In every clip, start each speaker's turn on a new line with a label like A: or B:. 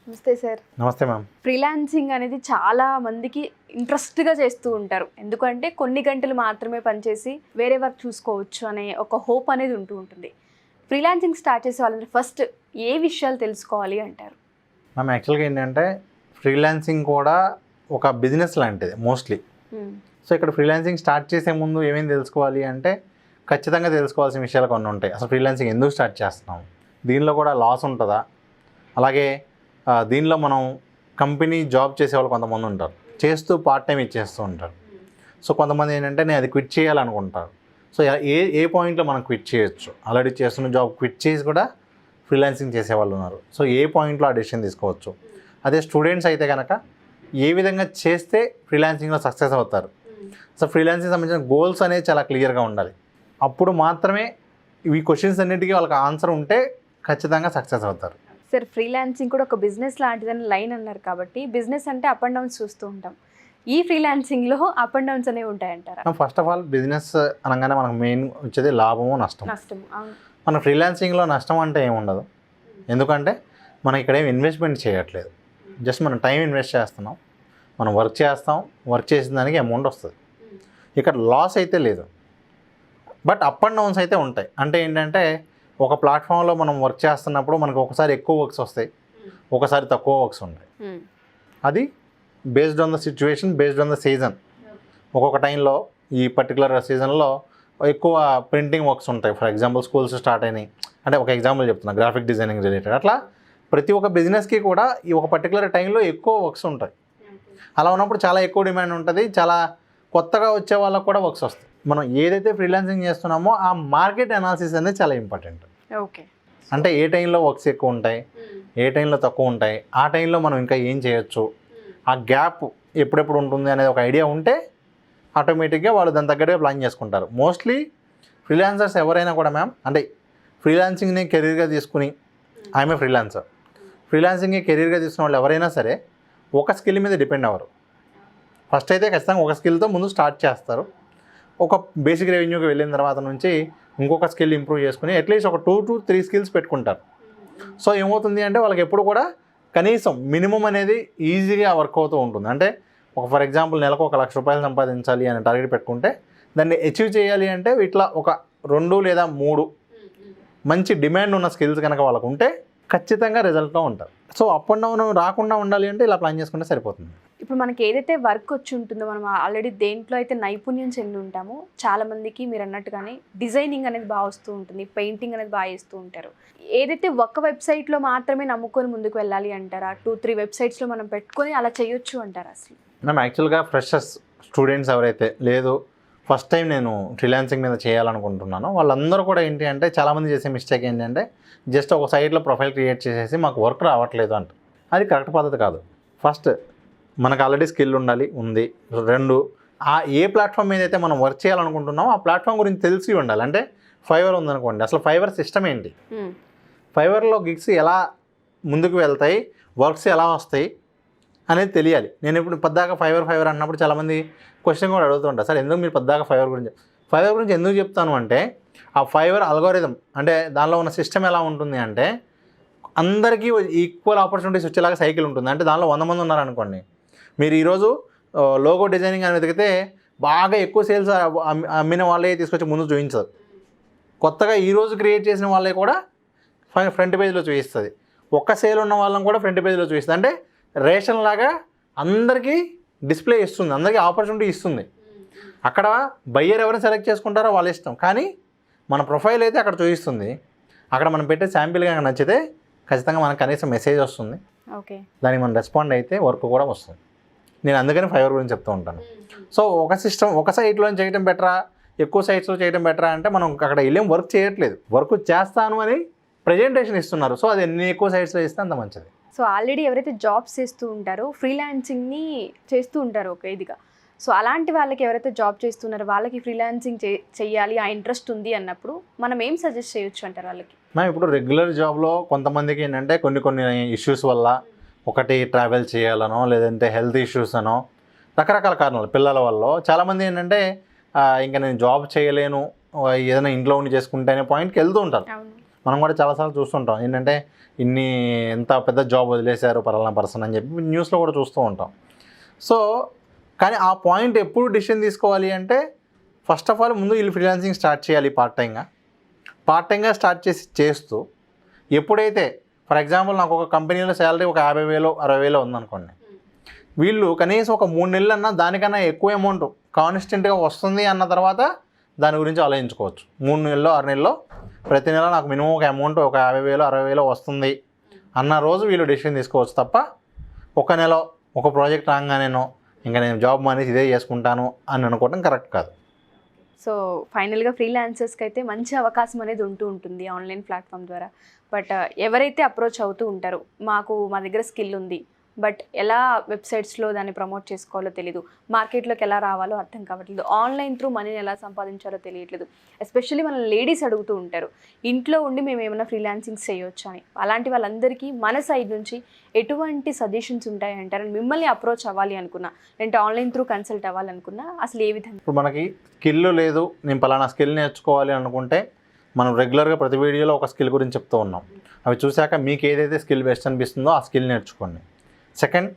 A: నమస్తే సార్.
B: నమస్తే ma'am.
A: Freelancing అనేది చాలా మందికి ఇంట్రెస్ట్గా చేస్తూ ఉంటారు. ఎందుకంటే కొన్ని గంటలు మాత్రమే పనిచేసి వేరే వర్క్ చూసుకోవచ్చు అనే ఒక హోప్ అనేది ఉంటుంది. ఫ్రీలాన్సింగ్ స్టార్ట్ చేసే వాళ్ళందరూ ఫస్ట్ ఏ విషయాలు తెలుసుకోవాలి అంటారు?
B: మ్యామ్ యాక్చువల్గా ఏంటంటే ఫ్రీలాన్సింగ్ కూడా ఒక బిజినెస్ లాంటిది మోస్ట్లీ. సో ఇక్కడ ఫ్రీలాన్సింగ్ స్టార్ట్ చేసే ముందు ఏమేమి తెలుసుకోవాలి అంటే ఖచ్చితంగా తెలుసుకోవాల్సిన విషయాలు కొన్ని ఉంటాయి. అసలు ఫ్రీలాన్సింగ్ ఎందుకు స్టార్ట్ చేస్తున్నాం, దీనిలో కూడా లాస్ ఉంటుందా, అలాగే దీనిలో మనం కంపెనీ జాబ్ చేసేవాళ్ళు కొంతమంది ఉంటారు, చేస్తూ పార్ట్ టైం ఇచ్చేస్తూ ఉంటారు. సో కొంతమంది ఏంటంటే నేను అది క్విట్ చేయాలనుకుంటారు. సో ఏ పాయింట్లో మనం క్విట్ చేయొచ్చు, ఆల్రెడీ చేస్తున్న జాబ్ క్విట్ చేసి కూడా ఫ్రీలాన్సింగ్ చేసేవాళ్ళు ఉన్నారు. సో ఏ పాయింట్లో ఆ డెసిషన్ తీసుకోవచ్చు. అదే స్టూడెంట్స్ అయితే కనుక ఏ విధంగా చేస్తే ఫ్రీలాన్సింగ్లో సక్సెస్ అవుతారు. సో ఫ్రీలాన్సింగ్ సంబంధించిన గోల్స్ అనేవి చాలా క్లియర్గా ఉండాలి. అప్పుడు మాత్రమే ఈ క్వశ్చన్స్ అన్నిటికీ వాళ్ళకి ఆన్సర్ ఉంటే ఖచ్చితంగా సక్సెస్ అవుతారు.
A: సార్, ఫ్రీలాన్సింగ్ కూడా ఒక బిజినెస్ లాంటిదని లైన్ అన్నారు కాబట్టి బిజినెస్ అంటే అప్ అండ్ డౌన్స్ చూస్తూ ఉంటాం. ఈ ఫ్రీలాన్సింగ్లో అప్ అండ్ డౌన్స్ అనేవి ఉంటాయంటారా?
B: ఫస్ట్ ఆఫ్ ఆల్ బిజినెస్ అనగానే మనకు మెయిన్ వచ్చేది లాభము నష్టం.
A: అవును.
B: మన ఫ్రీలాన్సింగ్లో నష్టం అంటే ఏముండదు, ఎందుకంటే మనం ఇక్కడ ఏం ఇన్వెస్ట్మెంట్ చేయట్లేదు, జస్ట్ మనం టైం ఇన్వెస్ట్ చేస్తున్నాం, మనం వర్క్ చేస్తాం, వర్క్ చేసిన దానికి అమౌంట్ వస్తుంది. ఇక్కడ లాస్ అయితే లేదు, బట్ అప్ అండ్ డౌన్స్ అయితే ఉంటాయి. అంటే ఏంటంటే ఒక ప్లాట్ఫామ్లో మనం వర్క్ చేస్తున్నప్పుడు మనకు ఒకసారి ఎక్కువ వర్క్స్ వస్తాయి, ఒకసారి తక్కువ వర్క్స్ ఉంటాయి. అది based on the situation, based on the season. ఒక్కొక్క టైంలో ఈ పర్టికులర్ సీజన్లో ఎక్కువ ప్రింటింగ్ వర్క్స్ ఉంటాయి. ఫర్ ఎగ్జాంపుల్ స్కూల్స్ స్టార్ట్ అయినాయి అంటే ఒక ఎగ్జాంపుల్ చెప్తున్నా, గ్రాఫిక్ డిజైనింగ్ రిలేటెడ్. అట్లా ప్రతి ఒక్క బిజినెస్కి కూడా ఈ ఒక పర్టికులర్ టైంలో ఎక్కువ వర్క్స్ ఉంటాయి. అలా ఉన్నప్పుడు చాలా ఎక్కువ డిమాండ్ ఉంటుంది, చాలా కొత్తగా వచ్చే వాళ్ళకు కూడా వర్క్స్ వస్తాయి. మనం ఏదైతే ఫ్రీలాన్సింగ్ చేస్తున్నామో ఆ మార్కెట్ అనాలిసిస్ అనేది చాలా ఇంపార్టెంట్.
A: ఓకే.
B: అంటే ఏ టైంలో వర్క్స్ ఎక్కువ ఉంటాయి, ఏ టైంలో తక్కువ ఉంటాయి, ఆ టైంలో మనం ఇంకా ఏం చేయొచ్చు, ఆ గ్యాప్ ఎప్పుడెప్పుడు ఉంటుంది అనేది ఒక ఐడియా ఉంటే ఆటోమేటిక్గా వాళ్ళు దాని తగ్గట్టుగా ప్లాన్ చేసుకుంటారు. మోస్ట్లీ ఫ్రీలాన్సర్స్ ఎవరైనా కూడా మ్యామ్, అంటే ఫ్రీలాన్సింగ్ని కెరీర్గా తీసుకుని ఆమె ఫ్రీలాన్సింగ్ని కెరీర్గా తీసుకున్న వాళ్ళు ఎవరైనా సరే ఒక స్కిల్ మీద డిపెండ్ అవ్వరు. ఫస్ట్ అయితే ఖచ్చితంగా ఒక స్కిల్తో ముందు స్టార్ట్ చేస్తారు. ఒక బేసిక్ రెవెన్యూకి వెళ్ళిన తర్వాత నుంచి ఇంకొక స్కిల్ ఇంప్రూవ్ చేసుకుని అట్లీస్ట్ ఒక 2 to 3 స్కిల్స్ పెట్టుకుంటారు. సో ఏమవుతుంది అంటే వాళ్ళకి ఎప్పుడు కూడా కనీసం మినిమం అనేది ఈజీగా వర్క్ అవుతూ ఉంటుంది. అంటే ఒక ఫర్ ఎగ్జాంపుల్ నెలకు 1 లక్ష రూపాయలు సంపాదించాలి అని టార్గెట్ పెట్టుకుంటే దాన్ని అచీవ్ చేయాలి అంటే ఇట్లా ఒక 2 లేదా 3 మంచి డిమాండ్ ఉన్న స్కిల్స్ కనుక వాళ్ళకు ఉంటే ఖచ్చితంగా రిజల్ట్తో ఉంటారు. సో అప్ అండ్ డౌన్ రాకుండా ఉండాలి అంటే ఇలా ప్లాన్ చేసుకుంటే సరిపోతుంది.
A: ఇప్పుడు మనకి ఏదైతే వర్క్ వచ్చి ఉంటుందో, మనం ఆల్రెడీ దేంట్లో అయితే నైపుణ్యం చెంది ఉంటామో, చాలామందికి మీరు అన్నట్టుగానే డిజైనింగ్ అనేది బాగా వస్తూ ఉంటుంది, పెయింటింగ్ అనేది బాగా వేస్తూ ఉంటారు. ఏదైతే ఒక్క వెబ్సైట్లో మాత్రమే నమ్ముకొని ముందుకు వెళ్ళాలి అంటారా? 2-3 వెబ్సైట్స్లో మనం పెట్టుకొని అలా చేయొచ్చు అంటారా? అసలు
B: మనం యాక్చువల్గా ఫ్రెషర్స్ స్టూడెంట్స్ ఎవరైతే లేదు ఫస్ట్ టైం నేను ఫ్రీలాన్సింగ్ మీద చేయాలనుకుంటున్నాను వాళ్ళందరూ కూడా ఏంటి అంటే చాలామంది చేసే మిస్టేక్ ఏంటంటే జస్ట్ ఒక సైట్లో ప్రొఫైల్ క్రియేట్ చేసేసి మాకు వర్క్ రావట్లేదు అంట. అది కరెక్ట్ పద్ధతి కాదు. ఫస్ట్ మనకు ఆల్రెడీ స్కిల్ ఉంది. 2 ఏ ప్లాట్ఫామ్ మీద అయితే మనం వర్క్ చేయాలనుకుంటున్నామో ఆ ప్లాట్ఫామ్ గురించి తెలిసి ఉండాలి. అంటే ఫైవర్ ఉందనుకోండి, అసలు ఫైవర్ సిస్టమ్ ఏంటి, ఫైవర్లో గిగ్స్ ఎలా ముందుకు వెళ్తాయి, వర్క్స్ ఎలా వస్తాయి అనేది తెలియాలి. నేను ఇప్పుడు పద్దాక ఫైవర్ అన్నప్పుడు చాలామంది క్వశ్చన్ కూడా అడుగుతుంటారు, సార్ ఎందుకు మీరు పద్దాక ఫైవర్ గురించి ఎందుకు చెప్తాను అంటే ఆ ఫైవర్ అల్గోరిథం అంటే దానిలో ఉన్న సిస్టమ్ ఎలా ఉంటుంది అంటే అందరికీ ఈక్వల్ ఆపర్చునిటీస్ వచ్చేలాగా సైకిల్ ఉంటుంది. అంటే దానిలో 100 మంది ఉన్నారనుకోండి, మీరు ఈరోజు లోగో డిజైనింగ్ అని వెతికితే బాగా ఎక్కువ సేల్స్ అమ్మిన వాళ్ళే తీసుకొచ్చి ముందు చూపించదు. కొత్తగా ఈరోజు క్రియేట్ చేసిన వాళ్ళే కూడా ఫ్రంట్ పేజ్లో చూపిస్తుంది. ఒక్క సేల్ ఉన్న వాళ్ళని కూడా ఫ్రంట్ పేజ్లో చూపిస్తుంది. అంటే రేషన్ లాగా అందరికీ డిస్ప్లే ఇస్తుంది, అందరికీ ఆపర్చునిటీ ఇస్తుంది. అక్కడ బయ్యర్ ఎవరిని సెలెక్ట్ చేసుకుంటారో వాళ్ళ ఇష్టం, కానీ మన ప్రొఫైల్ అయితే అక్కడ చూపిస్తుంది. అక్కడ మనం పెట్టే శాంపిల్గా నచ్చితే ఖచ్చితంగా మనకు కనీసం మెసేజ్ వస్తుంది.
A: ఓకే,
B: దానికి మనం రెస్పాండ్ అయితే వర్క్ కూడా వస్తుంది. నేను అందుకని ఫైవర్ గురించి చెప్తూ ఉంటాను. సో ఒక సైట్లో చేయడం బెటరా, ఎక్కువ సైట్స్లో చేయడం బెటరా అంటే మనం అక్కడ వెళ్ళేం వర్క్ చేయట్లేదు, వర్క్ చేస్తాను అని ప్రజెంటేషన్ ఇస్తున్నారు. సో అది ఎన్ని ఎక్కువ సైట్స్లో ఇస్తే అంత మంచిది.
A: సో ఆల్రెడీ ఎవరైతే జాబ్స్ చేస్తూ ఉంటారో ఫ్రీలాన్సింగ్ని చేస్తూ ఉంటారో ఒక ఇదిగా, సో అలాంటి వాళ్ళకి ఎవరైతే జాబ్ చేస్తున్నారో వాళ్ళకి ఫ్రీలాన్సింగ్ చేయాలి ఆ ఇంట్రెస్ట్ ఉంది అన్నప్పుడు మనం ఏం సజెస్ట్ చేయొచ్చు అంటారు వాళ్ళకి?
B: మ్యామ్ ఇప్పుడు రెగ్యులర్ జాబ్లో కొంతమందికి ఏంటంటే కొన్ని ఇష్యూస్ వల్ల, ఒకటి ట్రావెల్ చేయాలనో లేదంటే హెల్త్ ఇష్యూస్ అనో రకరకాల కారణాలు, పిల్లల వల్ల చాలామంది ఏంటంటే ఇంకా నేను జాబ్ చేయలేను, ఏదైనా ఇంట్లో ఉండి చేసుకుంటే అనే పాయింట్కి వెళ్తూ ఉంటారు. మనం కూడా చాలాసార్లు చూస్తుంటాం ఏంటంటే ఎంత పెద్ద జాబ్ వదిలేశారు పలానా పర్సన్ అని చెప్పి న్యూస్లో కూడా చూస్తూ ఉంటాం. సో కానీ ఆ పాయింట్ ఎప్పుడు డిసిషన్ తీసుకోవాలి అంటే ఫస్ట్ ఆఫ్ ఆల్ ముందు వీళ్ళు ఫ్రీలాన్సింగ్ స్టార్ట్ చేయాలి పార్ట్ టైంగా స్టార్ట్ చేస్తూ ఎప్పుడైతే ఫర్ ఎగ్జాంపుల్ నాకు ఒక కంపెనీలో శాలరీ ఒక 50,000 60,000 ఉందనుకోండి, వీళ్ళు కనీసం ఒక 3 నెలలన్నా దానికన్నా ఎక్కువ అమౌంట్ కాన్స్టెంట్గా వస్తుంది అన్న తర్వాత దాని గురించి ఆలోచించుకోవచ్చు. 3 నెలలో 6 నెలలో ప్రతి నెల నాకు మినిమం ఒక అమౌంట్ ఒక 50,000 60,000 వస్తుంది అన్న రోజు వీళ్ళు డెసిషన్ తీసుకోవచ్చు తప్ప ఒక నెల ఒక ప్రాజెక్ట్ రాగానేనో ఇంకా నేను జాబ్ మానేసి ఇదే చేసుకుంటాను అని అనుకోవడం కరెక్ట్ కాదు.
A: సో ఫైనల్గా ఫ్రీలాన్సర్స్కి అయితే మంచి అవకాశం అనేది ఉంటుంది ఆన్లైన్ ప్లాట్ఫామ్ ద్వారా. బట్ ఎవరైతే అప్రోచ్ అవుతూ ఉంటారో మా దగ్గర స్కిల్ ఉంది బట్ ఎలా వెబ్సైట్స్లో దాన్ని ప్రమోట్ చేసుకోవాలో తెలియదు, మార్కెట్లోకి ఎలా రావాలో అర్థం కావట్లేదు, ఆన్లైన్ త్రూ మనీని ఎలా సంపాదించాలో తెలియట్లేదు, ఎస్పెషల్లీ మన లేడీస్ అడుగుతూ ఉంటారు ఇంట్లో ఉండి మేము ఏమైనా ఫ్రీలాన్సింగ్స్ చేయొచ్చు అని. అలాంటి వాళ్ళందరికీ మన సైడ్ నుంచి ఎటువంటి సజెషన్స్ ఉంటాయంటారు? మిమ్మల్ని అప్రోచ్ అవ్వాలి అనుకున్నా లేదంటే ఆన్లైన్ త్రూ కన్సల్ట్ అవ్వాలనుకున్నా అసలు ఏ విధంగా?
B: ఇప్పుడు మనకి స్కిల్ లేదు, నేను పలానా స్కిల్ నేర్చుకోవాలి అనుకుంటే మనం రెగ్యులర్గా ప్రతి వీడియోలో ఒక స్కిల్ గురించి చెప్తూ ఉన్నాం. అవి చూశాక మీకు ఏదైతే స్కిల్ బెస్ట్ అనిపిస్తుందో ఆ స్కిల్ నేర్చుకోండి. సెకండ్,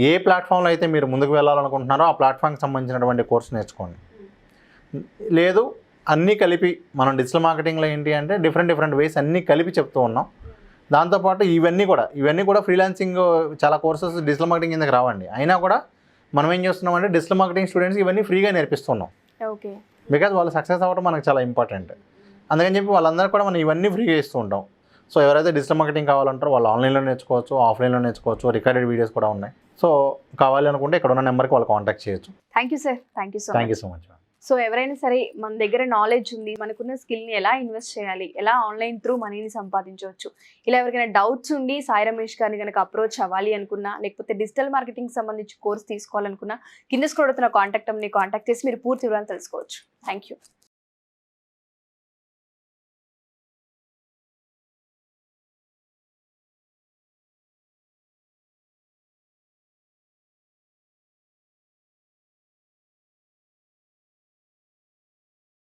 B: ఏ ప్లాట్ఫామ్లో అయితే మీరు ముందుకు వెళ్ళాలనుకుంటున్నారో ఆ ప్లాట్ఫామ్కి సంబంధించినటువంటి కోర్స్ నేర్చుకోండి. లేదు అన్నీ కలిపి మనం డిజిటల్ మార్కెటింగ్లో ఏంటి అంటే డిఫరెంట్ వేస్ అన్నీ కలిపి చెప్తూ ఉన్నాం. దాంతోపాటు ఇవన్నీ కూడా ఫ్రీలాన్సింగ్ చాలా కోర్సెస్ డిజిటల్ మార్కెటింగ్ కిందకి రావండి. అయినా కూడా మనం ఏం చేస్తున్నామంటే డిజిటల్ మార్కెటింగ్ స్టూడెంట్స్ ఇవన్నీ ఫ్రీగా నేర్పిస్తున్నాం.
A: ఓకే,
B: బికాజ్ వాళ్ళు సక్సెస్ అవ్వడం మనకు చాలా ఇంపార్టెంట్. అందుకని చెప్పి వాళ్ళందరూ కూడా మనం ఇవన్నీ ఫ్రీగా ఇస్తూ ఉంటాం. సో ఎవరైతే డిజిటల్ మార్కెటింగ్ కావాలంటారో వాళ్ళు ఆన్లైన్లో నేర్చుకోవచ్చు, ఆఫ్లైన్లో నేర్చుకోవచ్చు, రికార్డెడ్ వీడియోస్ కూడా ఉన్నాయి. సో కావాలి అనుకుంటే ఇక్కడ ఉన్న నెంబర్కి వాళ్ళు కాంటాక్ట్ చేయొచ్చు.
A: Thank you sir, thank you so much. So ఎవరైనా సరే మన దగ్గర నాలెడ్జ్ ఉంది, మనకున్న స్కిల్ని ఎలా ఇన్వెస్ట్ చేయాలి, ఎలా ఆన్లైన్ త్రూ మనీని సంపాదించవచ్చు, ఇలా ఎవరికైనా డౌట్స్ ఉండి సాయి రమేష్ గారిని కనుక అప్రోచ్ అవ్వాలి అనుకున్నా లేకపోతే డిజిటల్ మార్కెటింగ్ సంబంధించి కోర్స్ తీసుకోవాలనుకున్నా కింద స్క్రోల్ అవుతున్న కాంటాక్ట్ చేసి మీరు పూర్తి వివరాలు తెలుసుకోవచ్చు. Thank you.